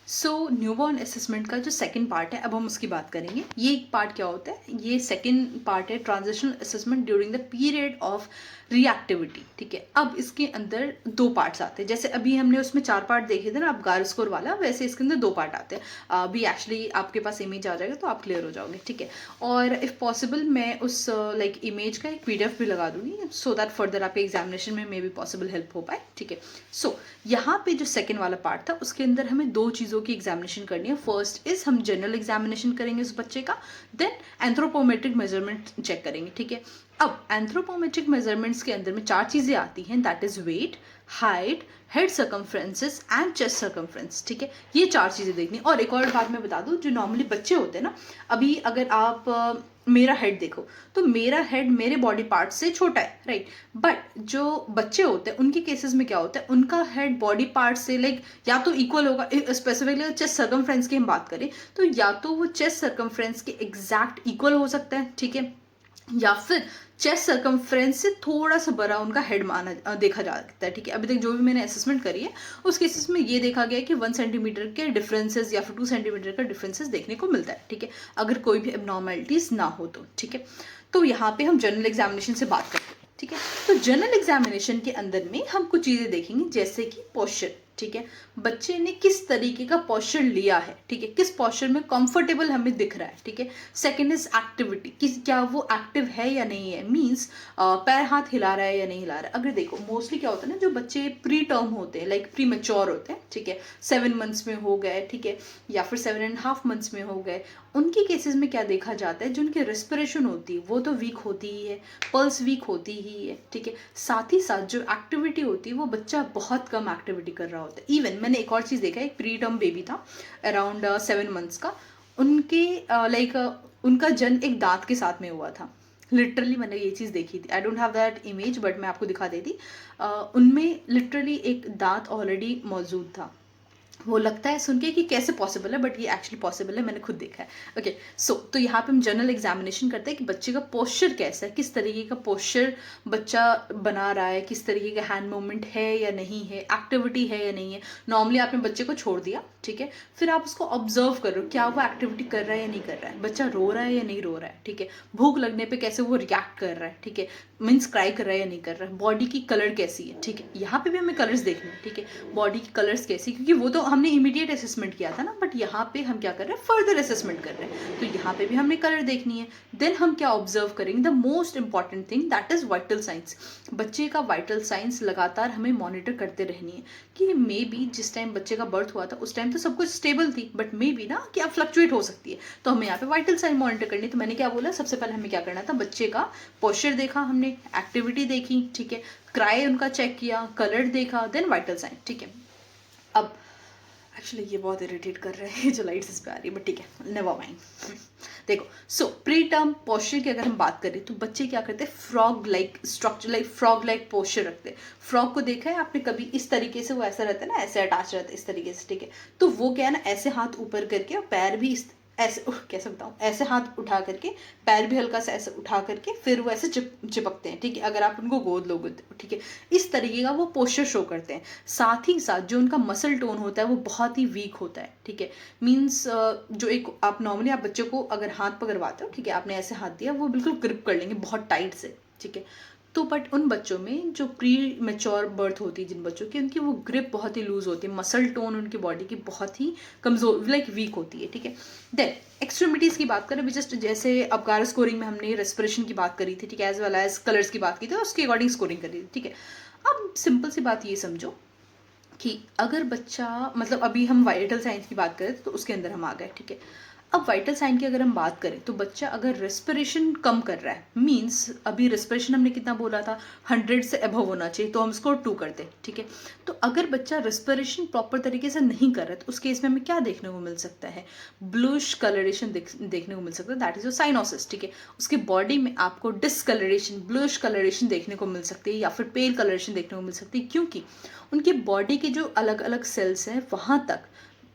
सो newborn assessment का जो second part है, अब हम उसकी बात करेंगे। ये एक पार्ट क्या होता है, ये सेकंड पार्ट है transitional assessment during the period of reactivity. ठीक है, अब इसके अंदर दो पार्ट्स आते हैं। जैसे अभी हमने उसमें 4 पार्ट देखे थे ना, अब गार स्कोर वाला, वैसे इसके अंदर 2 पार्ट आते हैं। अभी एक्चुअली आपके पास इमेज आ जाएगा तो आप क्लियर हो जाओगे। ठीक है, और इफ़ पॉसिबल मैं उस लाइक इमेज का एक PDF भी लगा दूंगी, सो दैट फर्दर आपके एग्जामिनेशन में मे बी पॉसिबल हेल्प हो पाए। ठीक है, सो यहाँ पे जो सेकेंड वाला पार्ट था उसके अंदर हमें 2 चीज़ों की एग्जामिनेशन करनी है। फर्स्ट इज हम जनरल एग्जामिनेशन करेंगे उस बच्चे का, देन एंथ्रोपोमेट्रिक मेजरमेंट चेक करेंगे। ठीक है, अब एंथ्रोपोमेट्रिक मेजरमेंट्स के अंदर में 4 चीज़ें आती हैं, that is weight, height, head circumferences and chest circumference. ठीक है, ये 4 चीज़ें देखनी। और एक और बात मैं बता दूं, जो नॉर्मली बच्चे होते हैं ना, अभी अगर आप मेरा हेड देखो तो मेरा हेड मेरे बॉडी पार्ट से छोटा है, राइट। बट जो बच्चे होते हैं उनके केसेस में क्या होता है, उनका हेड बॉडी पार्ट से लाइक या तो इक्वल होगा। स्पेसिफिकली चेस्ट सर्कमफ्रेंस की हम बात करें तो या तो वो चेस्ट सर्कमफ्रेंस के एग्जैक्ट इक्वल हो सकता है, ठीक है, या फिर चेस्ट सर्कमफ्रेंस से थोड़ा सा बड़ा उनका हेड माना देखा जा सकता है। ठीक है, अभी तक जो भी मैंने असेसमेंट करी है उस केसेस में ये देखा गया है कि 1 सेंटीमीटर के डिफरेंसेस या फिर 2 सेंटीमीटर का डिफरेंसेस देखने को मिलता है। ठीक है, अगर कोई भी एबनॉर्मलिटीज ना हो तो। ठीक है, तो यहाँ पे हम जनरल एग्जामिनेशन से बात करते हैं। ठीक है, तो जनरल एग्जामिनेशन के अंदर में हम कुछ चीज़ें देखेंगे, जैसे कि पोस्चर। ठीक है, बच्चे ने किस तरीके का पोस्चर लिया है, ठीक है, किस पोस्चर में कंफर्टेबल हमें दिख रहा है। ठीक है, सेकंड इज एक्टिविटी, किस क्या वो एक्टिव है या नहीं है, मींस पैर हाथ हिला रहा है या नहीं हिला रहा है। अगर देखो मोस्टली क्या होता है ना, जो बच्चे प्री टर्म होते हैं, लाइक प्री मेच्योर होते हैं, ठीक है, 7 मंथ्स में हो गए, ठीक है, या फिर 7.5 मंथ्स में हो गए, उनके केसेस में क्या देखा जाता है, जो उनकी रेस्पिरेशन होती है वो तो वीक होती ही है, पल्स वीक होती ही है। ठीक है, साथ ही साथ जो एक्टिविटी होती है वो बच्चा बहुत कम एक्टिविटी कर रहा होता है। इवन मैंने एक और चीज़ देखा है, एक प्री टर्म बेबी था अराउंड 7 मंथ्स का, उनके लाइक उनका जन्म एक दांत के साथ में हुआ था। लिटरली मैंने ये चीज़ देखी थी, I don't have that image but मैं आपको दिखा देती। उनमें लिटरली एक दांत ऑलरेडी मौजूद था। वो लगता है सुन के कि कैसे पॉसिबल है, बट ये एक्चुअली पॉसिबल है, मैंने खुद देखा है। ओके, सो तो यहाँ पे हम जनरल एग्जामिनेशन करते हैं कि बच्चे का पोस्चर कैसा है, किस तरीके का पोस्चर बच्चा बना रहा है, किस तरीके का हैंड मूवमेंट है या नहीं है, एक्टिविटी है या नहीं है। नॉर्मली आपने बच्चे को छोड़ दिया, ठीक है, फिर आप उसको ऑब्जर्व कर रहे हो, क्या वो एक्टिविटी कर रहा है या नहीं कर रहा है, बच्चा रो रहा है या नहीं रो रहा है, ठीक है, भूख लगने पे कैसे वो रिएक्ट कर रहा है, ठीक है, मीन्स क्राई कर रहा है या नहीं कर रहा है, बॉडी की कलर कैसी है। ठीक है, यहाँ पे भी हमें कलर्स देखने हैं, ठीक है, बॉडी की कलर्स कैसी, क्योंकि वो तो हमने इमीडिएट असेसमेंट किया था ना, बट यहाँ पे हम क्या कर रहे हैं, फर्दर असेसमेंट कर रहे हैं, तो यहाँ पे भी हमने कलर देखनी है। देन हम क्या ऑब्जर्व करेंगे, the most important thing that is vital science. बच्चे का वाइटल साइंस लगातार हमें मॉनिटर करते रहनी है कि मे बी जिस टाइम बच्चे का बर्थ हुआ था उस टाइम तो सब कुछ स्टेबल थी, बट मे बी ना क्या फ्लक्चुएट हो सकती है, तो हमें यहाँ पे वाइटल साइन मॉनिटर करनी है। तो मैंने क्या बोला, सबसे पहले हमें क्या करना था, बच्चे का पोस्चर देखा हमने, एक्टिविटी देखी, ठीक है, क्राई उनका चेक किया, कलर देखा, देन वाइटल साइन। ठीक है, अब एक्चुअली ये बहुत इरिटेट कर रहे हैं जो लाइट्स इस पे आ रही है, बट ठीक है, नेवर माइंड। देखो, सो प्री टर्म पोस्चर की अगर हम बात करें तो बच्चे क्या करते हैं, frog like structure, like frog like posture रखते हैं। फ्रॉग को देखा है आपने कभी, इस तरीके से वो ऐसा रहता है ना, ऐसे अटैच रहता है इस तरीके से, ठीक है, तो वो क्या है ना, ऐसे हाथ ऊपर करके और पैर भी इस ऐसे, कैसे बताऊँ, ऐसे हाथ उठा करके, पैर भी हल्का सा ऐसे उठा करके, फिर वो ऐसे चिपकते हैं, ठीक है, अगर आप उनको गोद लोगे, ठीक है, इस तरीके का वो पोस्चर शो करते हैं। साथ ही साथ जो उनका मसल टोन होता है वो बहुत ही वीक होता है, ठीक है, मीन्स जो एक आप नॉर्मली आप बच्चे को अगर हाथ पकड़वाते हो, ठीक है, आपने ऐसे हाथ दिया, वो बिल्कुल ग्रिप कर लेंगे बहुत टाइट से, ठीक है, तो बट उन बच्चों में जो प्री मेच्योर बर्थ होती है जिन बच्चों की, उनकी वो ग्रिप बहुत ही लूज होती है, मसल टोन उनकी बॉडी की बहुत ही कमजोर, लाइक वीक होती है, ठीक है। देन एक्सट्रीमिटीज़ की बात करें, अभी जस्ट जैसे अब गारो स्कोरिंग में हमने रेस्पिरेशन की बात करी थी, ठीक है, एज वेल एज कलर्स की बात की थी, उसके अकॉर्डिंग स्कोरिंग करी थी, ठीक है। अब सिंपल सी बात ये समझो कि अगर बच्चा, मतलब अभी हम वाइटल साइंस की बात करें तो उसके अंदर हम आ गए, ठीक है। अब वाइटल साइन की अगर हम बात करें तो बच्चा अगर रेस्पिरेशन कम कर रहा है, मींस अभी रेस्पिरेशन हमने कितना बोला था, 100 से अबव होना चाहिए, तो हम इसको 2 करते हैं, ठीक है। तो अगर बच्चा रेस्पिरेशन प्रॉपर तरीके से नहीं कर रहा है तो उस केस में हमें क्या देखने को मिल सकता है, ब्लूइश कलरेशन देखने को मिल सकता है, दैट इज योर साइनोसिस, ठीक है। उसके बॉडी में आपको डिसकलरेशन, ब्लूइश कलरेशन देखने को मिल सकती है या फिर पेल कलरेशन देखने को मिल सकती है, क्योंकि उनकी बॉडी के जो अलग अलग सेल्स हैं वहाँ तक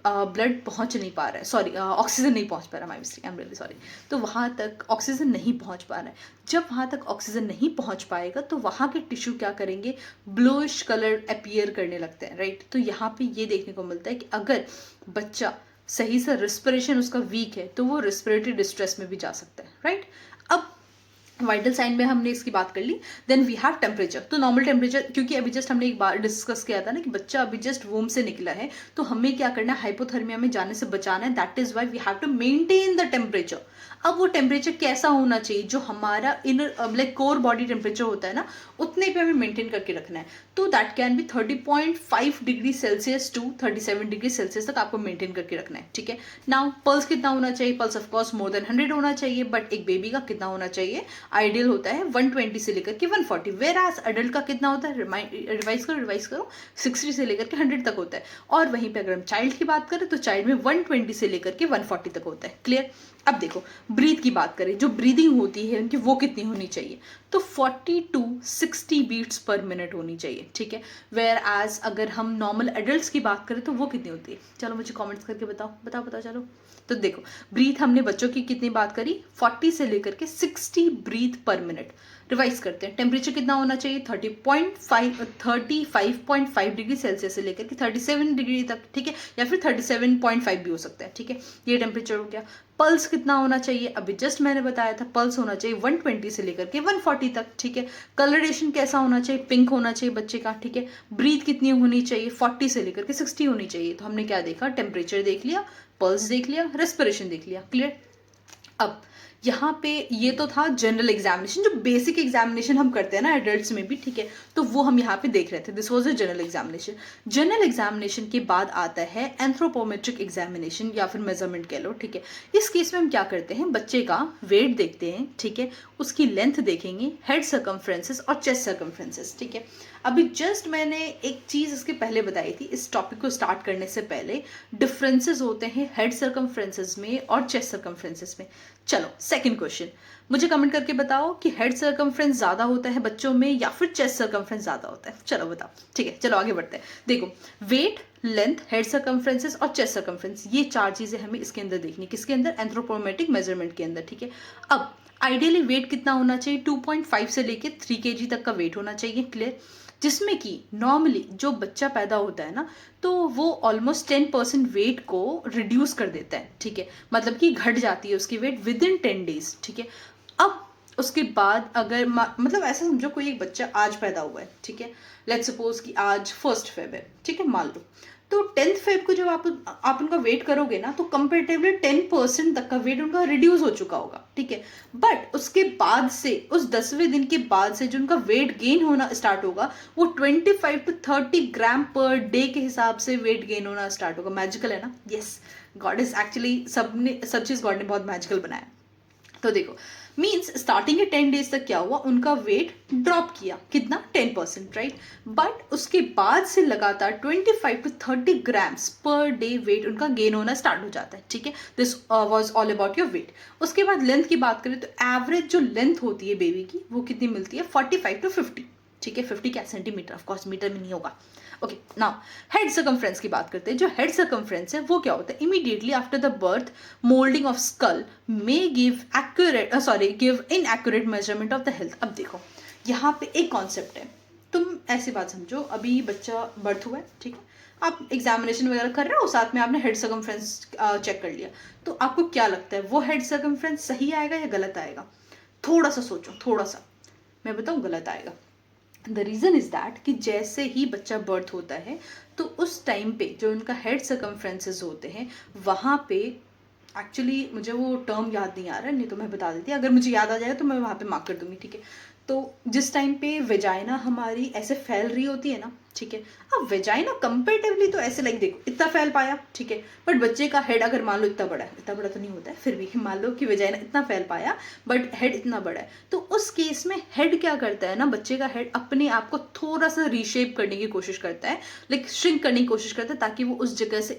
ब्लड पहुंच नहीं पा रहा है, सॉरी ऑक्सीजन नहीं पहुंच पा रहा, my mistake, I am really sorry. तो वहाँ तक ऑक्सीजन नहीं पहुंच पा रहा है। जब वहाँ तक ऑक्सीजन नहीं पहुंच पाएगा तो वहाँ के टिश्यू क्या करेंगे, ब्लूइश कलर अपीयर करने लगते हैं, राइट। तो यहाँ पे ये देखने को मिलता है कि अगर बच्चा सही से रिस्पिरेशन उसका वीक है तो वो रिस्पिरेटरी डिस्ट्रेस में भी जा सकता है, राइट। अब वाइटल साइन में हमने इसकी बात कर ली। Then we have temperature. तो नॉर्मल टेम्परेचर, क्योंकि अभी जस्ट हमने एक बार डिस्कस किया था ना कि बच्चा अभी जस्ट वूम से निकला है तो हमें क्या करना है, हाइपोथर्मिया में जाने से बचाना है। That is why we have to maintain the temperature. अब वो टेम्परेचर कैसा होना चाहिए, जो हमारा inner like core body temperature होता है ना, उतने पे हमें मेंटेन करके रखना है। तो that can be 30.5 degree Celsius to 37 degree Celsius तक आपको मेंटेन करके रखना है, ठीक है। नाउ पल्स कितना होना चाहिए, pulse of course more than 100 होना चाहिए, बट एक बेबी का कितना होना चाहिए, आइडियल होता है 120 से लेकर के 140। वेर एज अडल्ट का कितना होता है, रिवाइज करो 60 से लेकर के 100 तक होता है। और वहीं पे अगर हम चाइल्ड की बात करें तो चाइल्ड में 120 से लेकर के 140 तक होता है, क्लियर। अब देखो ब्रीथ की बात करें, जो ब्रीदिंग होती है उनकी वो कितनी होनी चाहिए, तो 40 to 60 बीट्स पर मिनट होनी चाहिए, ठीक है। वेयर एज अगर हम नॉर्मल एडल्ट्स की बात करें तो वो कितनी होती है, चलो मुझे कमेंट्स करके बताओ चलो। तो देखो ब्रीथ हमने बच्चों की कितनी बात करी, 40 से लेकर के 60 ब्रीथ पर मिनट। रिवाइज करते हैं, टेम्परेचर कितना होना चाहिए, 35.5 डिग्री सेल्सियस से लेकर के 37 डिग्री तक, ठीक है, या फिर 37.5 भी हो सकता है, ठीक है। ये टेम्परेचर हो गया। पल्स कितना होना चाहिए, अभी जस्ट मैंने बताया था, पल्स होना चाहिए 120 से लेकर के 140 तक, ठीक है। कलरेशन कैसा होना चाहिए, पिंक होना चाहिए बच्चे का, ठीक है। ब्रीथ कितनी होनी चाहिए, 40 से लेकर के 60 होनी चाहिए। तो हमने क्या देखा, टेम्परेचर देख लिया, पल्स देख लिया, रेस्पिरेशन देख लिया, क्लियर। अब यहाँ पे ये तो था जनरल एग्जामिनेशन, जो बेसिक एग्जामिनेशन हम करते हैं ना एडल्ट्स में भी, ठीक है, तो वो हम यहाँ पे देख रहे थे। This was a general examination. General examination के बाद आता है एंथ्रोपोमेट्रिक एग्जामिनेशन या फिर मेजरमेंट कह लो, ठीक है। इस केस में हम क्या करते हैं, बच्चे का वेट देखते हैं, ठीक है, उसकी लेंथ देखेंगे, हेड सर्कमफ्रेंसेस और चेस्ट सर्कमफ्रेंसेस, ठीक है। अभी जस्ट मैंने एक चीज़ इसके पहले बताई थी, इस टॉपिक को स्टार्ट करने से पहले, डिफरेंसेस होते हैं हेड सर्कमफ्रेंसेस में और चेस्ट सर्कमफ्रेंसेस में। चलो सेकंड क्वेश्चन, मुझे कमेंट करके बताओ कि हेड सर्कमफ्रेंस ज़्यादा होता है बच्चों में या फिर चेस्ट सर्कमफ्रेंस ज़्यादा होता है, चलो बताओ, ठीक है। चलो आगे बढ़ते हैं। देखो वेट, लेंथ, हेड सर्कमफ्रेंसेस और चेस्ट सर्कमफ्रेंस, ये चार चीज़ें हमें इसके अंदर देखनी, किसके अंदर, एंथ्रोपोमेट्रिक मेजरमेंट के अंदर, ठीक है। अब आइडियली वेट कितना होना चाहिए, 2.5 से लेके 3 kg तक का वेट होना चाहिए, क्लियर। जिसमें कि नॉर्मली जो बच्चा पैदा होता है ना, तो वो ऑलमोस्ट 10% वेट को रिड्यूस कर देता है, ठीक है, मतलब कि घट जाती है उसकी वेट विद इन 10 डेज, ठीक है। अब उसके बाद अगर मतलब ऐसा समझो कोई एक बच्चा आज पैदा हुआ है, ठीक है, लेट्स सपोज कि आज 1 फेब है, ठीक है, मान लो, तो 10 फेब को जब आप उनका वेट करोगे ना, तो कंपेरेटिवली 10% तक का वेट उनका रिड्यूस हो चुका होगा, ठीक है। बट उसके बाद से, उस 10वें दिन के बाद से जो उनका वेट गेन होना स्टार्ट होगा, वो 25 to 30 ग्राम पर डे के हिसाब से वेट गेन होना स्टार्ट होगा। मैजिकल है ना, यस, गॉड इज एक्चुअली, सब चीज़ गॉड ने बहुत मैजिकल बनाया। तो देखो मीन्स स्टार्टिंग के 10 डेज तक क्या हुआ, उनका वेट ड्रॉप किया, कितना, 10%, राइट। बट उसके बाद से लगातार 25 to 30 grams per day weight उनका गेन होना स्टार्ट हो जाता है, ठीक है। This was all about your weight. उसके बाद लेंथ की बात करें तो एवरेज जो लेंथ होती है बेबी की, वो कितनी मिलती है, 45 to 50, ठीक है। 50 क्या, सेंटीमीटर, ऑफकोर्स मीटर में नहीं होगा। ओके, नाउ हेड सर्कमफ्रेंस की बात करते हैं। जो हेड सर्कमफ्रेंस है वो क्या होता है, immediately after the birth moulding of skull may give inaccurate measurement of the health. अब देखो यहाँ पे एक कॉन्सेप्ट है, तुम ऐसी बात समझो, अभी बच्चा बर्थ हुआ है, ठीक है, आप एग्जामिनेशन वगैरह कर रहे हो, साथ में आपने हेड सर्कमफ्रेंस चेक कर लिया, तो आपको क्या लगता है वो हेड सर्कमफ्रेंस सही आएगा या गलत आएगा, थोड़ा सा सोचो, थोड़ा सा, मैं बताऊँ, गलत आएगा। द रीज़न इज़ दैट कि जैसे ही बच्चा बर्थ होता है तो उस टाइम पे जो उनका हेड सर्कमफ्रेंसेस होते हैं, वहाँ पे एक्चुअली मुझे वो टर्म याद नहीं आ रहा है, नहीं तो मैं बता देती, अगर मुझे याद आ जाएगा तो मैं वहाँ पे मार्क कर दूंगी, ठीक है। तो जिस टाइम पे वेजाइना हमारी ऐसे फैल रही होती है ना, ठीक है, अब वेजाइना कंपेरेटिवली तो ऐसे लाइक देखो इतना फैल पाया, ठीक है, बट बच्चे का हेड अगर मान लो इतना बड़ा है, इतना बड़ा तो नहीं होता है, फिर भी मान लो कि वेजाइना इतना फैल पाया बट हेड इतना बड़ा है, तो उस केस में हेड क्या करता है ना, बच्चे का हेड अपने आप को थोड़ा सा रीशेप करने की कोशिश करता है, लाइक श्रिंक करने की कोशिश करता है, ताकि वो उस जगह से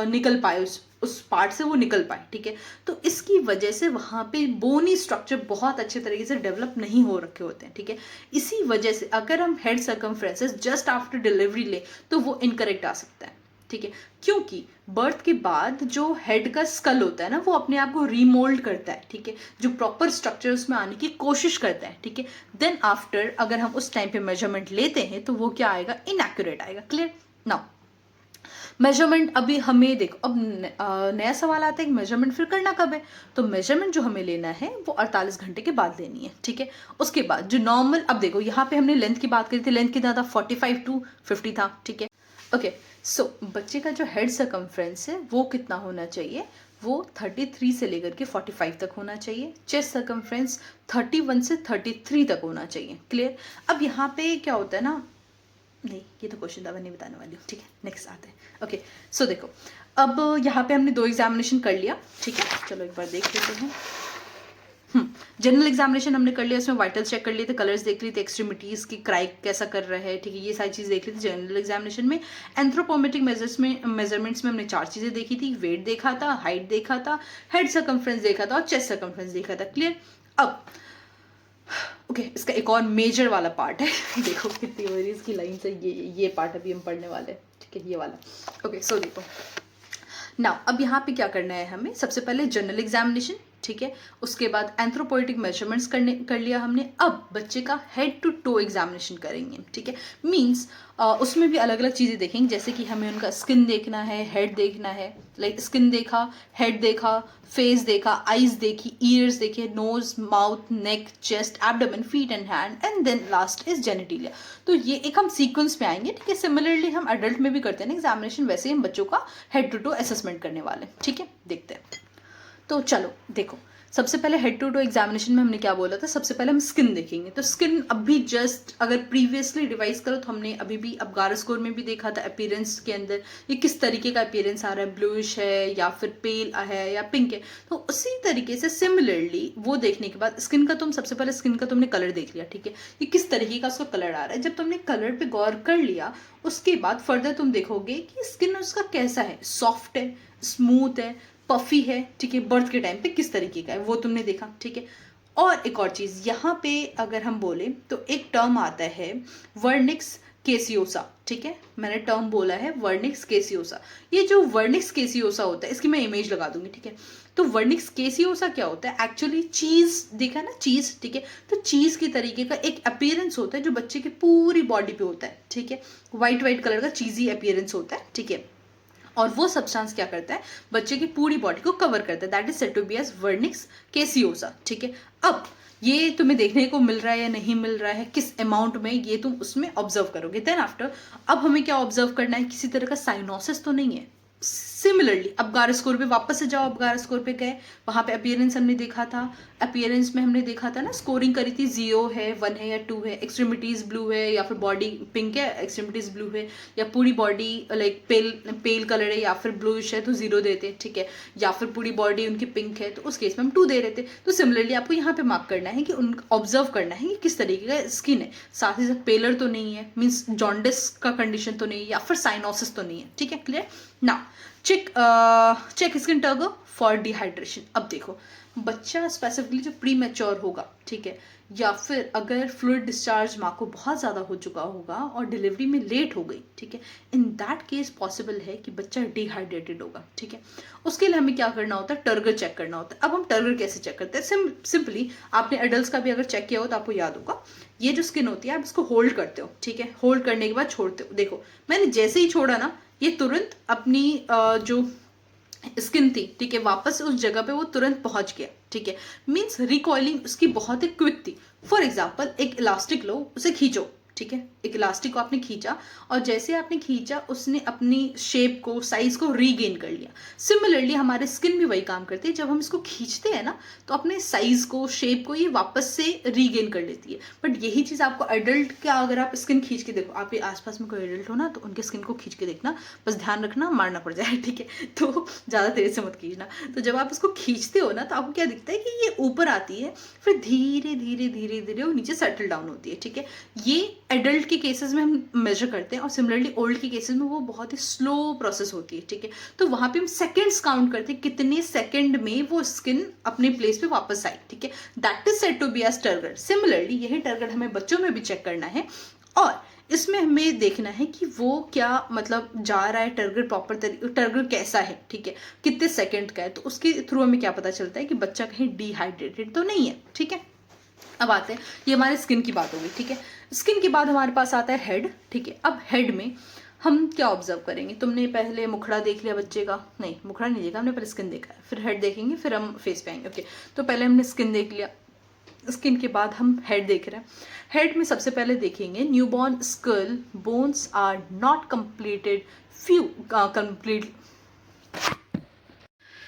निकल पाए, उस पार्ट से वो निकल पाए, ठीक है। तो इसकी वजह से वहाँ पे बोनी स्ट्रक्चर बहुत अच्छे तरीके से डेवलप नहीं हो रखे होते हैं, ठीक है। इसी वजह से अगर हम head circumferences just after delivery ले तो वो इनकरेक्ट आ सकता है, ठीक है, क्योंकि बर्थ के बाद जो हेड का स्कल होता है ना वो अपने आप को रीमोल्ड करता है, ठीक है, जो प्रॉपर स्ट्रक्चर उसमें आने की कोशिश करता है, ठीक है। देन आफ्टर अगर हम उस टाइम पे मेजरमेंट लेते हैं तो वो क्या आएगा, इनएक्यूरेट आएगा। क्लियर। नाउ मेजरमेंट अभी हमें देखो, अब नया सवाल आता है कि मेजरमेंट फिर करना कब है। तो मेजरमेंट जो हमें लेना है वो 48 घंटे के बाद लेनी है, ठीक है। उसके बाद जो नॉर्मल, अब देखो यहाँ पे हमने लेंथ की बात करी थी, लेंथ कितना था 45 to 50 था, ठीक है। ओके, सो बच्चे का जो हेड सर्कमफ्रेंस है वो कितना होना चाहिए, वो 33 से लेकर के 45 तक होना चाहिए। चेस्ट सर्कमफ्रेंस 31 से 33 तक होना चाहिए। क्लियर। अब यहाँ पे क्या होता है ना, नहीं ये तो क्वेश्चन था, मैं नहीं बताने वाली हूँ, ठीक है, नेक्स्ट आते हैं। ओके, सो देखो अब यहाँ पे हमने 2 एग्जामिनेशन कर लिया, ठीक है। चलो एक बार देख लेते हैं। जनरल एग्जामिनेशन हमने कर लिया, उसमें वाइटल्स चेक कर लिए थे, कलर्स देख लिए थे, एक्सट्रीमिटीज की क्राई कैसा कर रहा है, ठीक है, ये सारी चीज़ देख ली थी जनरल एग्जामिनेशन में। एंथ्रोपोमेट्रिक मेजरमेंट्स में हमने 4 चीज़ें देखी थी, वेट देखा था, हाइट देखा था, हेड सर्कमफ्रेंस देखा था और चेस्ट सर्कमफ्रेंस देखा था। क्लियर। अब ओके, इसका एक और मेजर वाला पार्ट है देखो कितनी बड़ी इसकी लाइन है, ये पार्ट अभी हम पढ़ने वाले हैं, ठीक है, ये वाला। ओके, सो देखो नाउ अब यहाँ पे क्या करना है हमें, सबसे पहले जनरल एग्जामिनेशन, ठीक है, उसके बाद एंथ्रोपोइटिक मेजरमेंट्स कर लिया हमने। अब बच्चे का हेड टू टो एग्जामिनेशन करेंगे, ठीक है। मींस उसमें भी अलग अलग चीज़ें देखेंगे, जैसे कि हमें उनका स्किन देखना है, हेड देखना है, लाइक स्किन देखा, हेड देखा, फेस देखा, आईज देखी, ईयर्स देखे, nose, mouth, neck, chest, abdomen, feet and hand, and then last is genitalia. तो ये एक हम सीक्वेंस में आएंगे, ठीक है। सिमिलरली हम अडल्ट में भी करते हैं ना एग्जामिनेशन, वैसे ही हम बच्चों का हेड टू टो असेसमेंट करने वाले हैं, ठीक है। देखते हैं, तो चलो देखो, सबसे पहले हेड टू टो एग्जामिनेशन में हमने क्या बोला था, सबसे पहले हम स्किन देखेंगे। तो स्किन अभी जस्ट अगर प्रीवियसली रिवाइज करो तो हमने अभी भी अबगार स्कोर में भी देखा था, अपीयरेंस के अंदर ये किस तरीके का अपीयरेंस आ रहा है, ब्लूइश है या फिर पेल है या पिंक है। तो उसी तरीके से सिमिलरली वो देखने के बाद स्किन का सबसे पहले स्किन का तुमने कलर देख लिया, ठीक है, ये किस तरीके का उसका कलर आ रहा है। जब तुमने कलर पे गौर कर लिया उसके बाद फर्दर तुम देखोगे कि स्किन उसका कैसा है, सॉफ्ट है, स्मूथ है, पफी है, ठीक है, बर्थ के टाइम पे किस तरीके का है वो तुमने देखा, ठीक है। और एक और चीज़ यहाँ पे अगर हम बोले तो एक टर्म आता है वर्निक्स केसियोसा, ठीक है, मैंने टर्म बोला है वर्निक्स केसियोसा। ये जो वर्निक्स केसियोसा होता है इसकी मैं इमेज लगा दूंगी, ठीक है। तो वर्निक्स केसियोसा क्या होता है, एक्चुअली चीज़ देखा ना, चीज़, ठीक है, तो चीज़ की तरीके का एक अपीयरेंस होता है जो बच्चे की पूरी बॉडी पे होता है, ठीक है, वाइट वाइट कलर का चीज़ी अपीयरेंस होता है, ठीक है। और वो सब्सटेंस क्या करता है, बच्चे की पूरी बॉडी को कवर करता है, that is said to be as vernix caseosa, ठीक है। अब ये तुम्हें देखने को मिल रहा है या नहीं मिल रहा है, किस अमाउंट में, ये तुम उसमें ऑब्जर्व करोगे। देन आफ्टर अब हमें क्या ऑब्जर्व करना है, किसी तरह का साइनोसिस तो नहीं है। सिमिलरली अबगार स्कोर पे वापस से जाओ, अबगार स्कोर पे गए, वहाँ पे अपीयरेंस हमने देखा था, अपीयरेंस में हमने देखा था ना, स्कोरिंग करी थी, 0 है, 1 है या 2 है, एक्सट्रीमिटीज ब्लू है या फिर बॉडी पिंक है, एक्सट्रीमिटीज ब्लू है, या पूरी बॉडी लाइक पेल कलर है या फिर ब्लूइश है तो 0 देते, ठीक है, या फिर पूरी बॉडी उनकी पिंक है तो उस केस में हम 2 दे रहे थे। तो सिमिलरली आपको यहाँ पे मार्क करना है कि उन ऑब्जर्व करना है कि किस तरीके का स्किन है, साथ ही साथ पेलर तो नहीं है, मीन्स जॉन्डिस का कंडीशन तो नहीं है, या फिर साइनोसिस तो नहीं है, ठीक है। Clear. Now check skin turgor for dehydration. अब देखो बच्चा स्पेसिफिकली जो प्री मैच्योर होगा, ठीक है, या फिर अगर फ्लूइड डिस्चार्ज माँ को बहुत ज़्यादा हो चुका होगा और डिलीवरी में लेट हो गई, ठीक है, इन दैट केस पॉसिबल है कि बच्चा डिहाइड्रेटेड होगा, ठीक है। उसके लिए हमें क्या करना होता है, टर्गर चेक करना होता है। अब हम टर्गर कैसे चेक करते हैं, सिंपली आपने एडल्ट का भी अगर चेक किया हो तो आपको याद होगा, ये जो स्किन होती है आप इसको होल्ड करते हो, ठीक है, होल्ड करने के बाद छोड़ते हो। देखो मैंने जैसे ही छोड़ा ना, ये तुरंत अपनी जो स्किन थी, ठीक है, वापस उस जगह पे वो तुरंत पहुंच गया, ठीक है, मीन्स रिकॉइलिंग उसकी बहुत ही क्विक थी। फॉर एग्जाम्पल एक इलास्टिक लो, उसे खींचो, ठीक है, एक इलास्टिक को आपने खींचा और जैसे आपने खींचा उसने अपनी शेप को, साइज को रीगेन कर लिया। सिमिलरली हमारे स्किन भी वही काम करती है, जब हम इसको खींचते हैं ना तो अपने साइज को, शेप को ये वापस से रीगेन कर लेती है। बट यही चीज़ आपको एडल्ट का, अगर आप स्किन खींच के देखो, आपके आसपास में कोई एडल्ट हो ना तो उनके स्किन को खींच के देखना, बस ध्यान रखना मारना पड़ जाए, ठीक है, तो ज़्यादा तेज से मत खींचना। तो जब आप इसको खींचते हो ना तो आपको क्या दिखता है कि ये ऊपर आती है, फिर धीरे धीरे धीरे धीरे वो नीचे सेटल डाउन होती है, ठीक है। ये एडल्ट के केसेस में हम मेजर करते हैं और सिमिलरली ओल्ड के केसेस में वो बहुत ही स्लो प्रोसेस होती है, ठीक है। तो वहां पे हम सेकंड्स काउंट करते हैं, कितने सेकंड में वो स्किन अपने प्लेस पे वापस आई, ठीक है, that is said to be as turgor. Similarly यही टर्गर हमें बच्चों में भी चेक करना है और इसमें हमें देखना है कि वो क्या मतलब जा रहा है टर्गर प्रॉपर टर्गर कैसा है, ठीक है, कितने सेकंड का है, तो उसके थ्रू हमें क्या पता चलता है कि बच्चा कहीं डिहाइड्रेटेड तो नहीं है, ठीक है। अब आते हैं, ये हमारे स्किन की बात होगी, ठीक है। स्किन के बाद हमारे पास आता है हेड, ठीक है। अब हेड में हम क्या ऑब्जर्व करेंगे, तुमने पहले मुखड़ा देख लिया बच्चे का, नहीं मुखड़ा नहीं देखा हमने, पहले स्किन देखा है, फिर हेड देखेंगे, फिर हम फेस पे आएंगे, ओके। तो पहले हमने स्किन देख लिया, स्किन के बाद हम हेड देख रहे हैं। हेड में सबसे पहले देखेंगे newborn skull bones are not completed few complete.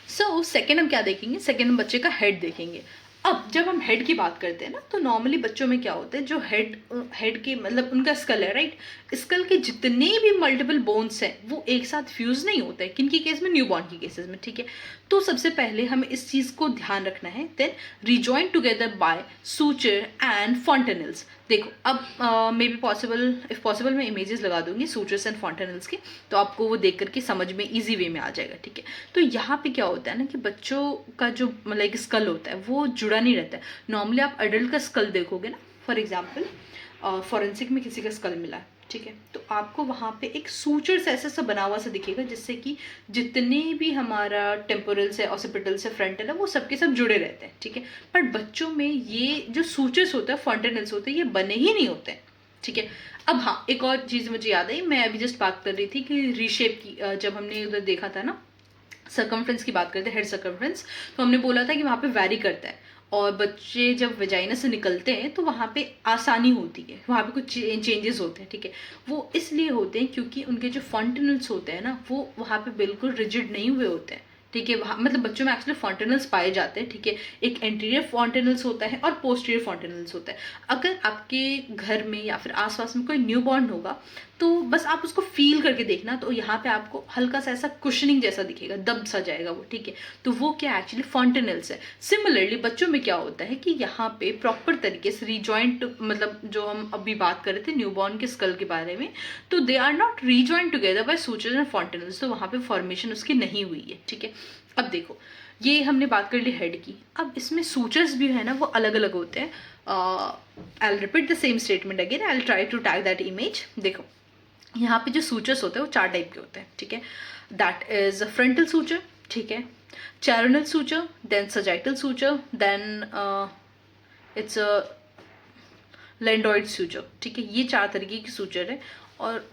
So second हम क्या देखेंगे, सेकेंड हम बच्चे का हेड देखेंगे। अब जब हम हेड की बात करते हैं ना, तो नॉर्मली बच्चों में क्या होता है, जो हेड के मतलब उनका स्कल है, राइट, स्कल के जितने भी मल्टीपल बोन्स हैं वो एक साथ फ्यूज नहीं होते हैं, किन की केस में, न्यूबॉर्न की केसेस में, ठीक है। तो सबसे पहले हमें इस चीज़ को ध्यान रखना है। Then rejoin together by suture and fontanelles. देखो अब may be possible, if possible मैं इमेजेस लगा दूंगी सूचर्स एंड फॉन्टेनल्स की, तो आपको वो देख करके समझ में ईजी वे में आ जाएगा, ठीक है। तो यहाँ पे क्या होता है ना कि बच्चों का जो मतलब एक स्कल होता है वो जुड़ा नहीं रहता है। नॉर्मली आप अडल्ट का स्कल देखोगे ना, फॉर एग्जाम्पल फॉरेंसिक में किसी का स्कल मिला है, ठीक है, तो आपको वहाँ पे एक सूचर से ऐसा सा बना हुआ सा दिखेगा, जिससे कि जितने भी हमारा टेम्पोरल्स है, ऑसिपिटल्स है, फ्रंटल है, वो सबके सब जुड़े रहते हैं, ठीक है। बट बच्चों में ये जो सूचर्स होते हैं, फॉन्टेनल्स होते हैं, ये बने ही नहीं होते हैं, ठीक है। अब हाँ, एक और चीज़ मुझे याद आई, मैं अभी जस्ट बात कर रही थी कि रीशेप की, जब हमने उधर देखा था ना, सर्कमफ्रेंस की बात करते हैं, हेड सर्कमफ्रेंस, तो हमने बोला था कि वहाँ पे वैरी करता है, और बच्चे जब वेजाइना से निकलते हैं तो वहाँ पे आसानी होती है, वहाँ पे कुछ चेंजेस होते हैं, ठीक है। वो इसलिए होते हैं क्योंकि उनके जो फॉन्टेनल्स होते हैं ना, वो वहाँ पे बिल्कुल रिजिड नहीं हुए होते हैं, ठीक है। वहाँ मतलब बच्चों में एक्चुअली फॉन्टेनल्स पाए जाते हैं, ठीक है। एक एंटीरियर फॉन्टेनल्स होता है और पोस्टीरियर फॉन्टेनल्स होता है। अगर आपके घर में या फिर आसपास में कोई न्यूबॉर्न होगा, तो बस आप उसको फील करके देखना, तो यहाँ पे आपको हल्का सा ऐसा कुशनिंग जैसा दिखेगा, दब सा जाएगा वो, ठीक है। तो वो क्या एक्चुअली फॉन्टेनल्स है। सिमिलरली बच्चों में क्या होता है कि यहाँ पे प्रॉपर तरीके से रीजॉइंट, मतलब जो हम अभी बात कर रहे थे न्यूबॉर्न के स्कल के बारे में, तो they are not rejoint together by sutures and fontanelles, तो वहाँ पे फॉर्मेशन उसकी नहीं हुई है, ठीक है। अब देखो, ये हमने बात कर ली हेड की। अब इसमें सूचर्स भी है ना, वो अलग अलग होते हैं। I repeat the same statement again, I try to tag that image. देखो यहाँ पे जो सूचर्स होते हैं वो 4 टाइप के होते हैं, ठीक है। दैट इज फ्रंटल सूचर, ठीक है, coronal suture, then sagittal suture, then it's a lambdoid suture, ठीक है। ये 4 तरीके की सूचर है, और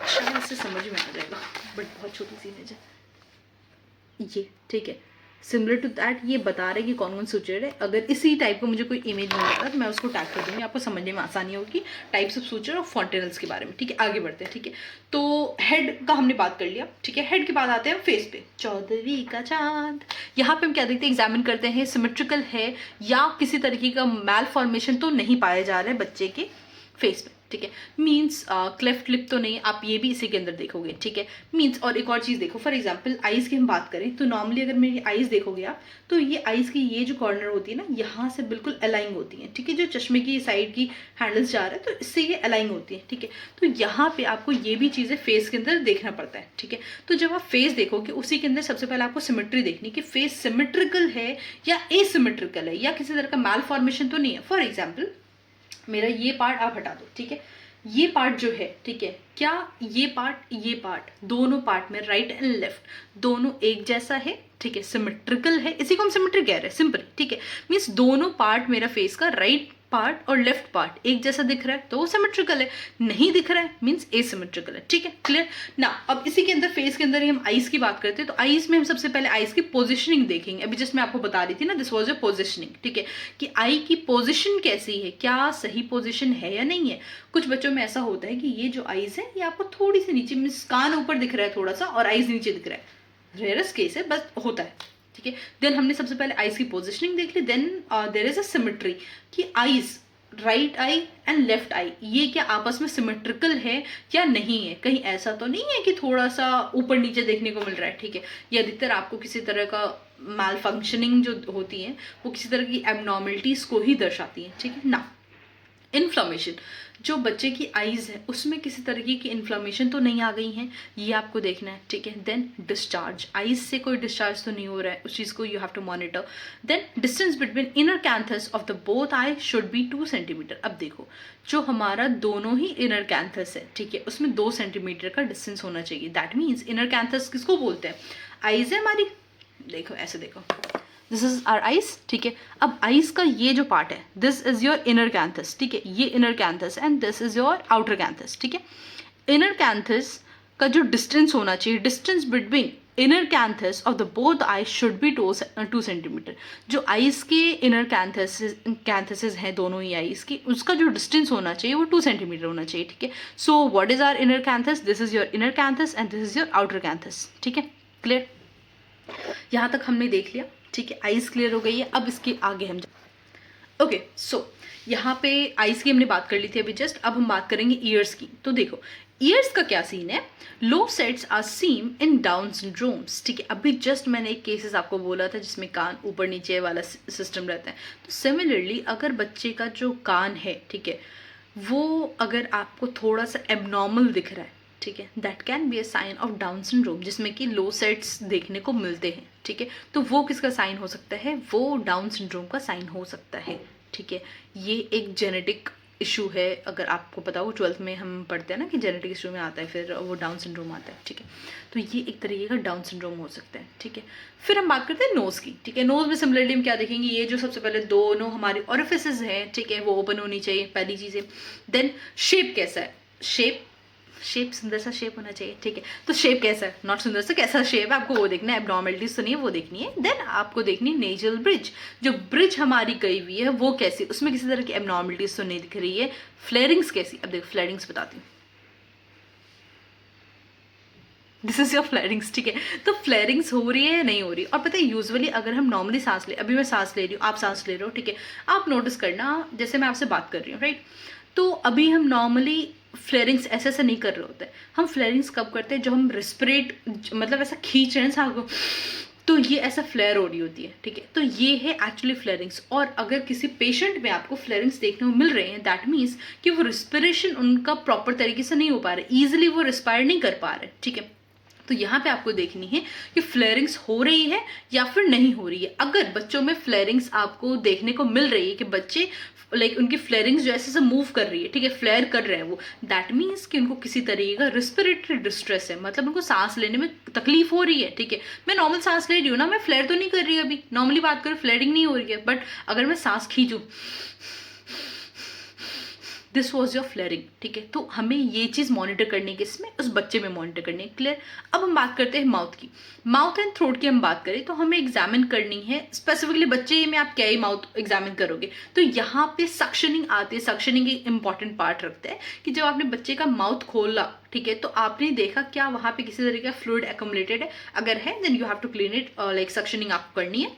शायद इससे समझ में आ जाएगा, बट बहुत छोटी सी इमेज है ये, ठीक है। सिमिलर टू दैट ये बता रहे कि कौन कौन सूचर है। अगर इसी टाइप का मुझे कोई इमेज मिल जाता है तो मैं उसको टैग कर दूंगी, आपको समझने में आसानी होगी टाइप्स ऑफ सूचर और फॉन्टेनल्स के बारे में, ठीक है। आगे बढ़ते हैं, ठीक है। तो हेड का हमने बात कर लिया, ठीक है। हेड के बाद आते हैं फेस पे, 14वीं का चांद। यहाँ पे हम क्या देखते हैं, एग्जामिन करते हैं सिमेट्रिकल है या किसी तरीके का मैल फॉर्मेशन तो नहीं पाया जा रहा है बच्चे के फेस पे, ठीक है। मीन्स क्लेफ्ट लिप तो नहीं, आप ये भी इसी के अंदर देखोगे, ठीक है। मीन्स और एक और चीज़ देखो, फॉर एग्जांपल आईज की हम बात करें तो नॉर्मली अगर मेरी आईज देखोगे आप, तो ये आईज की ये जो कॉर्नर होती है ना, यहाँ से बिल्कुल अलाइन होती है, ठीक है। जो चश्मे की साइड की हैंडल्स जा रहा है तो इससे ये अलाइन होती है, ठीक है। तो यहाँ पे आपको ये भी चीज़ें फेस के अंदर देखना पड़ता है, ठीक है। तो जब आप फेस देखोगे उसी के अंदर सबसे पहले आपको सिमेट्री देखनी कि फेस सिमेट्रिकल है या एसिमेट्रिकल है, या किसी तरह का मैल फॉर्मेशन तो नहीं है। फॉर एग्जाम्पल मेरा ये पार्ट आप हटा दो, ठीक है। ये पार्ट जो है, ठीक है, क्या ये पार्ट दोनों पार्ट में राइट एंड लेफ्ट दोनों एक जैसा है, ठीक है, सिमेट्रिकल है, इसी को हम सिमेट्री कह रहे हैं सिंपल, ठीक है। मीन्स दोनों पार्ट मेरा फेस का राइट पार्ट और लेफ्ट पार्ट एक जैसा दिख रहा है तो वो सिमेट्रिकल है, नहीं दिख रहा है मीन्स एसिमेट्रिकल है, ठीक है, क्लियर ना। अब इसी के अंदर फेस के अंदर ही हम आईज की बात करते हैं, तो आईज में हम सबसे पहले आईज की पोजिशनिंग देखेंगे। अभी जस्ट मैं आपको बता रही थी ना, दिस वॉज ए पोजिशनिंग, ठीक है, कि आई की पोजिशन कैसी है, क्या सही पोजिशन है या नहीं है। कुछ बच्चों में ऐसा होता है कि ये जो आईज है ये आपको थोड़ी सी नीचे, मीन्स कान ऊपर दिख रहा है थोड़ा सा और आईज नीचे दिख रहा है, रेयरेस्ट केस है बस होता है, ठीक है। देन हमने सबसे पहले आईज की पोजिशनिंग देख ली, then there is a symmetry कि eyes right eye and left eye ये क्या आपस में सिमेट्रिकल है या नहीं है। कहीं ऐसा तो नहीं है कि थोड़ा सा ऊपर नीचे देखने को मिल रहा है, ठीक है। या अधिकतर आपको किसी तरह का मैल फंक्शनिंग जो होती है वो किसी तरह की एबनॉर्मलिटीज को ही दर्शाती है, ठीक है ना। इन्फ्लामेशन, जो बच्चे की आईज है उसमें किसी तरीके की इन्फ्लामेशन तो नहीं आ गई है, ये आपको देखना है, ठीक है। देन डिस्चार्ज, आईज से कोई डिस्चार्ज तो नहीं हो रहा है, उस चीज़ को you have to monitor. Then distance between inner canthus of the both eye should be 2 centimetre. अब देखो, जो हमारा दोनों ही इनर कैंथस है, ठीक है, उसमें 2 सेंटीमीटर का डिस्टेंस होना चाहिए। दैट मीन्स इनर कैंथस किसको बोलते हैं, आईज है हमारी, देखो ऐसे देखो, दिस इज आर आइज, ठीक है। अब आइज का ये जो पार्ट है, this is your inner canthus, ठीक है, ये inner canthus and this is your outer canthus, ठीक है। इनर कैंथस का जो डिस्टेंस होना चाहिए, distance between inner canthus of the both eye should be 2 centimetre. जो आइज के इनर कैंथसेस हैं दोनों ही आइज की, उसका जो डिस्टेंस होना चाहिए वो 2 सेंटीमीटर होना चाहिए, ठीक है। So what is our inner canthus, this is your inner canthus and this is your outer canthus, ठीक है। क्लियर, यहाँ तक हमने देख लिया, ठीक है। आइज क्लियर हो गई है, अब इसके आगे हम ओके। सो यहाँ पे आइज की हमने बात कर ली थी अभी जस्ट, अब हम बात करेंगे ईयर्स की। तो देखो ईयर्स का क्या सीन है, low sets are seen in Down syndromes, ठीक है। अभी जस्ट मैंने एक केसेस आपको बोला था जिसमें कान ऊपर नीचे वाला सिस्टम रहता है। तो सिमिलरली अगर बच्चे का जो कान है, ठीक है, वो अगर आपको थोड़ा सा एबनॉर्मल दिख रहा है, ठीक है, that can be a sign of Down syndrome, जिसमें कि लो सेट्स देखने को मिलते हैं, ठीक है। तो वो किसका साइन हो सकता है, वो डाउन सिंड्रोम का साइन हो सकता है, ठीक है। ये एक जेनेटिक इशू है, अगर आपको पता हो 12th में हम पढ़ते हैं ना कि जेनेटिक इशू में आता है, फिर वो डाउन सिंड्रोम आता है, ठीक है। तो ये एक तरीके का डाउन सिंड्रोम हो सकता है, ठीक है। फिर हम बात करते हैं नोज़ की, ठीक है। नोज़ में सिमिलरली हम क्या देखेंगे, ये जो सबसे पहले दोनों हमारे ऑरिफिसेस हैं, ठीक है, वो ओपन होनी चाहिए, पहली चीज़ है। देन शेप कैसा है, शेप सुंदर सा शेप होना चाहिए, ठीक है। तो शेप कैसा है, नॉट सुंदर सा, कैसा शेप है आपको वो देखना है, एब्नॉर्मलिटीज तो नहीं है वो देखनी है। देन आपको देखनी है नेजल ब्रिज, जो ब्रिज हमारी गई हुई है वो कैसी, उसमें किसी तरह की एब्नॉर्मलिटीज तो नहीं दिख रही है। फ्लेयरिंग्स कैसी, अब देखो फ्लेयरिंग्स बताती हूँ, दिस इज योर फ्लेयरिंग्स, ठीक है। तो फ्लेयरिंग्स हो रही है या नहीं हो रही, और पता है यूजुअली अगर हम नॉर्मली सांस ले, अभी मैं सांस ले रही हूँ, आप सांस ले रहे हो, ठीक है, आप नोटिस करना जैसे मैं आपसे बात कर रही हूँ, राइट। तो अभी हम नॉर्मली फ्लेयरिंग्स ऐसे ऐसे नहीं कर रहे होते, हम फ्लेयरिंग्स कब करते हैं, जो हम रेस्पिरेट मतलब ऐसा खींच रहे हैं सांस को, तो ये ऐसा फ्लेयर हो रही होती है, ठीक है। तो ये है एक्चुअली फ्लेयरिंग्स। और अगर किसी पेशेंट में आपको फ्लेयरिंग्स देखने को मिल रहे हैं, दैट मीन्स कि वो रिस्पिरेशन उनका प्रॉपर तरीके से नहीं हो पा रहा है, ईजिली वो रिस्पायर नहीं कर पा रहे, ठीक है। तो यहाँ पे आपको देखनी है कि फ्लेयरिंग्स हो रही है या फिर नहीं हो रही है। अगर बच्चों में फ्लेयरिंग्स आपको देखने को मिल रही है कि बच्चे लाइक उनकी फ्लेयरिंग्स जो ऐसे से मूव कर रही है, ठीक है, फ्लेयर कर रहे हैं वो, दैट मीन्स कि उनको किसी तरीके का रिस्पिरेटरी डिस्ट्रेस है, मतलब उनको सांस लेने में तकलीफ हो रही है, ठीक है। मैं नॉर्मल सांस ले रही हूँ ना, मैं फ्लेयर तो नहीं कर रही अभी, नॉर्मली बात करूँ फ्लेयरिंग नहीं हो रही है, बट अगर मैं सांस खींचूँ, दिस वॉज योर फ्लेयरिंग, ठीक है। तो हमें ये चीज़ मॉनिटर करनी है, किसमें, उस बच्चे में मॉनिटर करनी है। क्लियर। अब हम बात करते हैं माउथ की, माउथ एंड थ्रोट की हम बात करें तो हमें एग्जामिन करनी है स्पेसिफिकली बच्चे में आप क्या ही माउथ एग्जामिन करोगे, तो यहाँ पे सक्शनिंग आती है। सक्शनिंग एक इंपॉर्टेंट पार्ट रखता है कि जब आपने बच्चे का माउथ खोला, ठीक है, तो आपने देखा क्या वहाँ पे किसी तरीके का फ्लूइड एक्युमुलेटेड है, अगर है then you have to clean it, like suctioning आपको करनी है।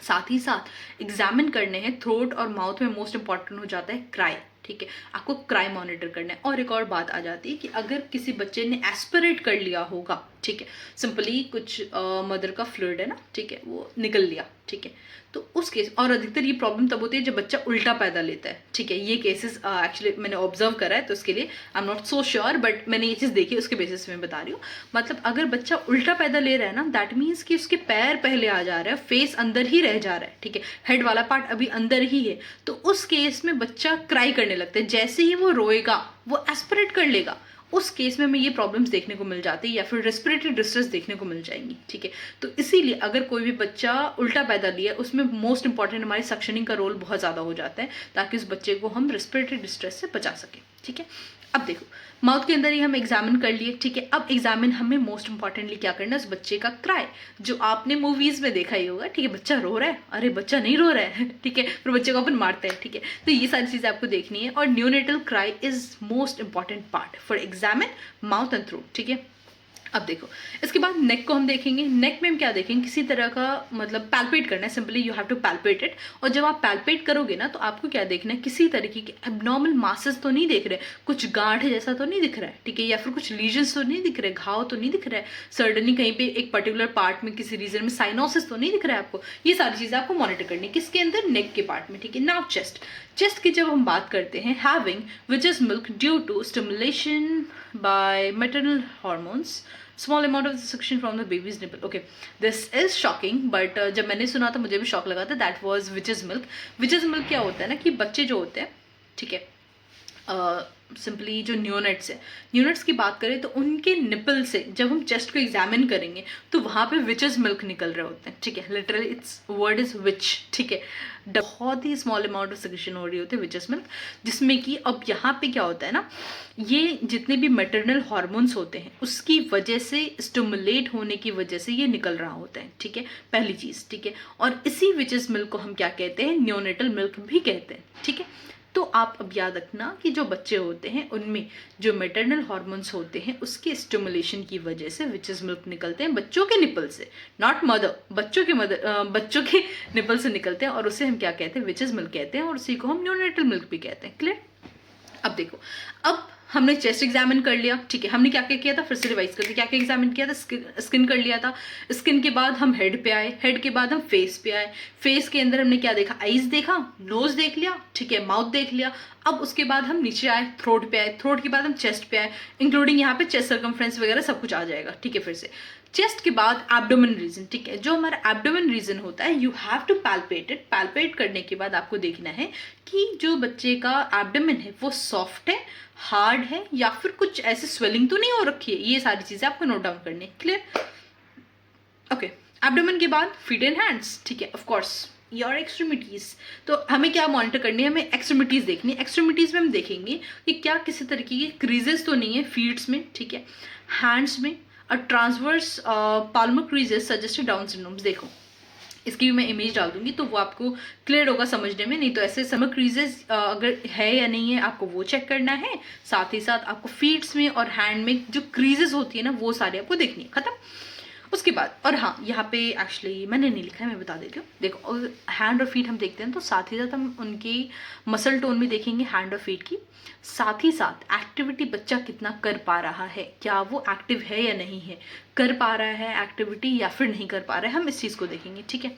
साथ ही साथ एग्जामिन करने हैं थ्रोट और माउथ में मोस्ट इंपॉर्टेंट हो जाता है क्राई, ठीक है, आपको क्राई मॉनिटर करना है। और एक और बात आ जाती है कि अगर किसी बच्चे ने एस्पिरेट कर लिया होगा, ठीक है, सिंपली कुछ मदर का फ्लूइड है ना, ठीक है, वो निकल लिया, ठीक है, तो उस केस, और अधिकतर ये प्रॉब्लम तब होती है जब बच्चा उल्टा पैदा लेता है, ठीक है। ये केसेस एक्चुअली मैंने ऑब्जर्व करा है, तो इसके लिए I am not so sure, but मैंने ये चीज़ देखी उसके बेसिस में बता रही हूँ। मतलब अगर बच्चा उल्टा पैदा ले रहा है ना, दैट मीन्स कि उसके पैर पहले आ जा रहा है, फेस अंदर ही रह जा रहा है, ठीक है, हेड वाला पार्ट अभी अंदर ही है, तो उस केस में बच्चा क्राई करने लगता है। जैसे ही वो रोएगा वो एस्पिरेट कर लेगा, उस केस में हमें ये प्रॉब्लम्स देखने को मिल जाती है या फिर रेस्पिरेटरी डिस्ट्रेस देखने को मिल जाएंगी, ठीक है। तो इसीलिए अगर कोई भी बच्चा उल्टा पैदा लिया, उसमें मोस्ट इंपॉर्टेंट हमारी सक्शनिंग का रोल बहुत ज़्यादा हो जाता है, ताकि उस बच्चे को हम रेस्पिरेटरी डिस्ट्रेस से बचा सकें, ठीक है। अब देखो माउथ के अंदर ही हम एग्जामिन कर लिए, ठीक है। अब एग्जामिन हमें मोस्ट इंपॉर्टेंटली क्या करना है, उस बच्चे का क्राई, जो आपने मूवीज में देखा ही होगा, ठीक है, बच्चा रो रहा है, अरे बच्चा नहीं रो रहा है, ठीक है, फिर बच्चे को अपन मारते हैं, ठीक है। तो ये सारी चीज़ें आपको देखनी है, और neonatal cry is most important part for examine mouth and throat, ठीक है। अब देखो इसके बाद नेक को हम देखेंगे। नेक में हम क्या देखेंगे, किसी तरह का मतलब पैल्पेट करना है, simply you have to palpate it. और जब आप पैल्पेट करोगे ना, तो आपको क्या देखना है, किसी तरीके के एबनॉर्मल मासेस तो नहीं देख रहे, कुछ गांठ जैसा तो नहीं दिख रहा है, ठीक है, या फिर कुछ लीजन्स तो नहीं दिख रहे, घाव तो नहीं दिख रहा है, सर्डनली कहीं पे एक पर्टिकुलर पार्ट में किसी रीजन में साइनोसिस तो नहीं दिख रहा है आपको। ये सारी चीज़ें आपको मॉनिटर करनी है, किसके अंदर, नेक के पार्ट में, ठीक है। नाउ चेस्ट, चेस्ट की जब हम बात करते हैं, having witch is milk due to stimulation by maternal hormones, small amount of suction from the baby's nipple. Okay, this is shocking, but जब मैंने सुना था मुझे भी शॉक लगा था। That was witch is milk. Witch is milk क्या होता है ना कि बच्चे जो होते हैं, ठीक है, सिंपली जो न्यूनेट्स है, न्यूनेट्स की बात करें तो उनके निपल से जब हम चेस्ट को एग्जामिन करेंगे तो वहाँ पे विचेस मिल्क निकल रहे होते हैं, ठीक है। Literally it's word is which, ठीक है। बहुत ही स्मॉल अमाउंट ऑफ सेक्रेशन हो रही होती है विचेस मिल्क, जिसमें कि अब यहाँ पे क्या होता है ना, ये जितने भी मैटरनल हार्मोन्स होते हैं उसकी वजह से, स्टिमुलेट होने की वजह से ये निकल रहा होता है, ठीक है, पहली चीज़, ठीक है। और इसी विचेस मिल्क को हम क्या कहते हैं, न्योनेटल मिल्क भी कहते हैं, ठीक है। तो आप अब याद रखना कि जो बच्चे होते हैं उनमें जो मैटरनल हार्मोन्स होते हैं उसके स्टिमुलेशन की वजह से विचेस मिल्क निकलते हैं बच्चों के निपल से, नॉट मदर, बच्चों के निपल से निकलते हैं, और उसे हम क्या कहते हैं, विचेस मिल्क कहते हैं, और उसी को हम न्योनेटल मिल्क भी कहते हैं। क्लियर? अब देखो, अब हमने चेस्ट एग्जामिन कर लिया, ठीक है। हमने क्या क्या किया था, फिर से रिवाइज करते, क्या क्या एग्जामिन किया था, स्किन कर लिया था। स्किन के बाद हम हेड पे आए, हेड के बाद हम फेस पे आए। फेस के अंदर हमने क्या देखा, आईज देखा, नोज देख लिया, ठीक है, माउथ देख लिया। अब उसके बाद हम नीचे आए, थ्रोट पे आए, थ्रोट के बाद हम चेस्ट पे आए, इंक्लूडिंग यहाँ पे चेस्ट सर्कमफ्रेंस वगैरह सब कुछ आ जाएगा, ठीक है। फिर से चेस्ट के बाद एब्डोमेन रीजन, ठीक है। जो हमारा एब्डोमेन रीजन होता है, you have to palpate it. Palpate करने के बाद आपको देखना है कि जो बच्चे का एब्डोमेन है वो सॉफ्ट है, हार्ड है, या फिर कुछ ऐसे स्वेलिंग तो नहीं हो रखी है। ये सारी चीजें आपको नोट डाउन करनी है। क्लियर? ओके, एब्डोमेन के बाद फीट एंड हैंड्स, ठीक है, ऑफ कोर्स योर एक्सट्रीमिटीज। तो हमें क्या मॉनिटर करनी है, हमें एक्सट्रीमिटीज देखनी है। एक्सट्रीमिटीज में हम देखेंगे कि क्या किसी तरीके की क्रीजेस तो नहीं है फीट्स में, ठीक है, हैंड्स में, और transverse Palmer creases suggested down syndromes. देखो, इसकी भी मैं इमेज डाल दूंगी तो वो आपको क्लियर होगा समझने में। नहीं तो ऐसे समर क्रीजेस अगर है या नहीं है आपको वो चेक करना है, साथ ही साथ आपको फीट्स में और हैंड में जो क्रीजेस होती है ना वो सारी आपको देखनी है। खत्म? उसके बाद, और हाँ, यहाँ पे एक्चुअली मैंने नहीं लिखा है, मैं बता देती हूँ। देखो, हैंड और फीट हम देखते हैं तो साथ ही साथ हम उनकी मसल टोन भी देखेंगे हैंड और फीट की। साथ ही साथ एक्टिविटी बच्चा कितना कर पा रहा है, क्या वो एक्टिव है या नहीं है, कर पा रहा है एक्टिविटी या फिर नहीं कर पा रहा है, हम इस चीज़ को देखेंगे, ठीक है।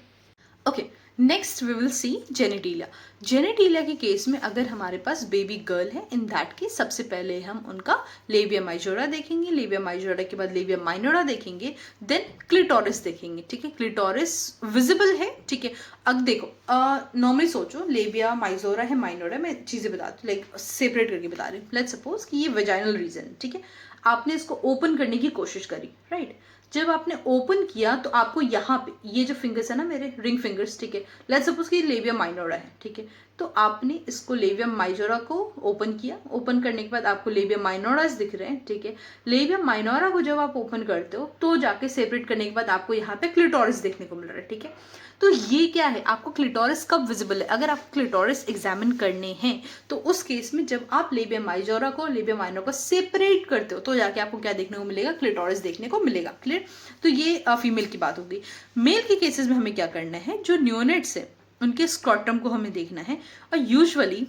Okay, next we will see genitalia. Genitalia के केस में अगर हमारे पास बेबी गर्ल है, इन दैट केस सबसे पहले हम उनका लेबिया माइजोरा देखेंगे, लेबिया माइजोरा के बाद लेबिया माइनोरा देखेंगे, देन क्लिटोरिस देखेंगे, ठीक है। क्लिटोरिस विजिबल है, ठीक है। अब देखो, नॉर्मली सोचो लेबिया माइजोरा है, माइनोरा, मैं चीज़ें बताती हूँ, लाइक सेपरेट करके बता रही हूँ। लेट्स सपोज कि ये वेजाइनल रीजन, ठीक है, आपने इसको ओपन करने की कोशिश करी, राइट। जब आपने ओपन किया तो आपको यहाँ पे ये जो फिंगर्स है ना मेरे रिंग फिंगर्स, ठीक है, लेट्स सपोज कि लेबिया माइनोरा है, ठीक है। तो आपने इसको लेबिया माइजोरा को ओपन किया, ओपन करने के बाद आपको लेबिया माइनोरास दिख रहे हैं, ठीक है। लेबिया माइनोरा को जब आप ओपन करते हो तो जाके सेपरेट करने के बाद आपको यहाँ पे क्लिटोरिस देखने को मिल रहा है, ठीक है। तो ये क्या है, आपको क्लिटोरिस कब विजिबल है, अगर आपको क्लिटोरिस एग्जामिन करने हैं तो उस केस में जब आप लेबिया माइजोरा को लेबिया माइनोरा को सेपरेट करते हो तो जाके आपको क्या देखने को मिलेगा, क्लिटोरिस देखने को मिलेगा। क्लियर? तो ये फीमेल की बात होगी। मेल के केसेस में हमें क्या करना है, जो न्यूनेट्स है उनके स्क्रॉटम को हमें देखना है, और usually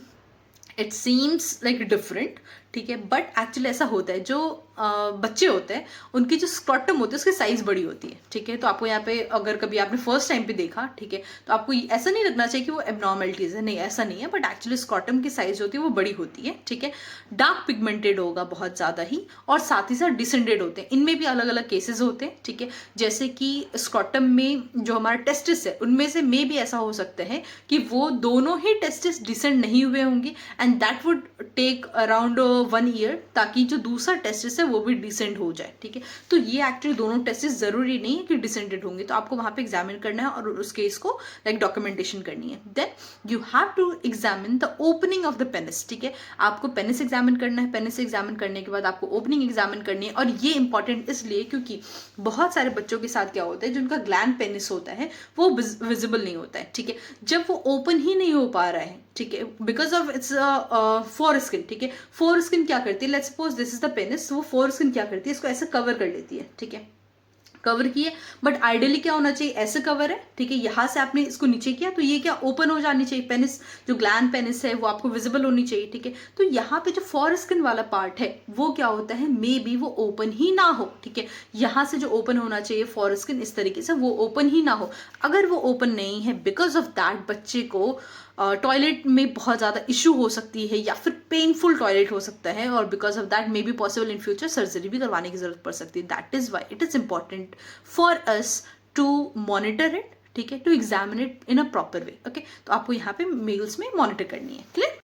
it seems like different, ठीक है, बट एक्चुअली ऐसा होता है, जो बच्चे होते हैं उनकी जो स्क्रॉटम होती है उसकी साइज बड़ी होती है, ठीक है। तो आपको यहाँ पे अगर कभी आपने फर्स्ट टाइम पे देखा, ठीक है, तो आपको ऐसा नहीं लगना चाहिए कि वो एबनॉर्मलिटीज है, नहीं ऐसा नहीं है, बट एक्चुअली स्क्रॉटम की साइज होती है वो बड़ी होती है, ठीक है। डार्क पिगमेंटेड होगा बहुत ज़्यादा ही, और साथ ही साथ डिसेंडेड होते हैं। इनमें भी अलग अलग केसेस होते हैं, ठीक है, जैसे कि स्क्रॉटम में जो हमारा टेस्टिस है उनमें से मे भी ऐसा हो सकता है कि वो दोनों ही टेस्टिस डिसेंड नहीं हुए होंगे, and that would take around 1 year ताकि जो दूसरा टेस्टिस है वो भी डिसेंड हो जाए, ठीक है। तो ये एक्चुअली दोनों टेस्टिस जरूरी नहीं है कि डिसेंडेड होंगे, तो आपको वहां पे एग्जामिन करना है और उस केस को लाइक डॉक्यूमेंटेशन करनी है। Then you have to examine the opening of the penis, ठीक है। आपको पेनिस एग्जामिन करना है, पेनिस एग्जामिन करने के बाद आपको ओपनिंग एग्जामिन करनी है, और ये इंपॉर्टेंट इसलिए क्योंकि बहुत सारे बच्चों के साथ क्या होता है, जिनका ग्लैंड पेनिस होता है वो विजिबल नहीं होता है, ठीक है। जब वो ओपन ही नहीं हो पा रहा है, ठीक है, because of its four skin, ठीक है। फोर स्किन क्या करती है, let's suppose this is the penis, वो फोर स्किन क्या करती है, इसको ऐसे कवर कर लेती है, ठीक है। कवर किए, बट आइडियली क्या होना चाहिए, ऐसे कवर है, ठीक है, यहाँ से आपने इसको नीचे किया तो ये क्या ओपन हो जानी चाहिए, पेनिस जो ग्लैंड पेनिस है वो आपको विजिबल होनी चाहिए, ठीक है। तो यहाँ पे जो फॉरस्किन वाला पार्ट है वो क्या होता है, मे बी वो ओपन ही ना हो, ठीक है। यहाँ से जो ओपन होना चाहिए फॉरस्किन इस तरीके से वो ओपन ही ना हो। अगर वो ओपन नहीं है, बिकॉज ऑफ दैट बच्चे को टॉयलेट में बहुत ज़्यादा इशू हो सकती है या फिर पेनफुल टॉयलेट हो सकता है, और because of that may be possible in future surgery भी करवाने की जरूरत पड़ सकती है। That is why it is important for us to monitor it, ठीक है, to examine it in a proper way. Okay, तो आपको यहाँ पे मेल्स में मॉनिटर करनी है। क्लियर?